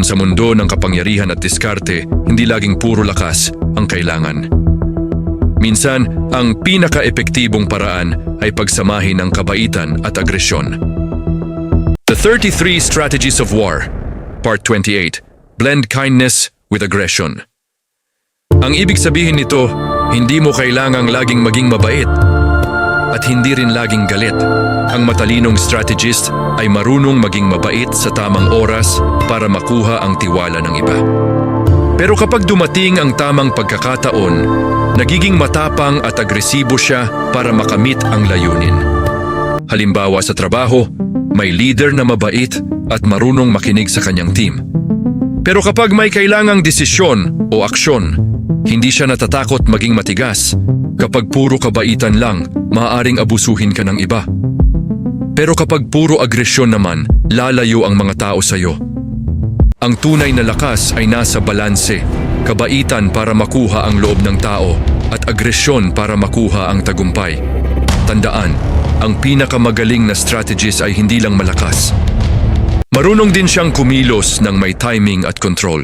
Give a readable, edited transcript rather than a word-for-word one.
Sa mundo ng kapangyarihan at diskarte, hindi laging puro lakas ang kailangan. Minsan, ang pinaka-epektibong paraan ay pagsamahin ng kabaitan at agresyon. The 33 Strategies of War, Part 28, Blend Kindness with Aggression. Ang ibig sabihin nito, hindi mo kailangang laging maging mabait at hindi rin laging galit. Ang matalinong strategist ay marunong maging mabait sa tamang oras para makuha ang tiwala ng iba. Pero kapag dumating ang tamang pagkakataon, nagiging matapang at agresibo siya para makamit ang layunin. Halimbawa sa trabaho, may leader na mabait at marunong makinig sa kanyang team. Pero kapag may kailangang desisyon o aksyon, hindi siya natatakot maging matigas. Kapag puro kabaitan lang, maaaring abusuhin ka ng iba. Pero kapag puro agresyon naman, lalayo ang mga tao sa iyo. Ang tunay na lakas ay nasa balanse, kabaitan para makuha ang loob ng tao at agresyon para makuha ang tagumpay. Tandaan, ang pinakamagaling na strategist ay hindi lang malakas. Marunong din siyang kumilos ng may timing at control.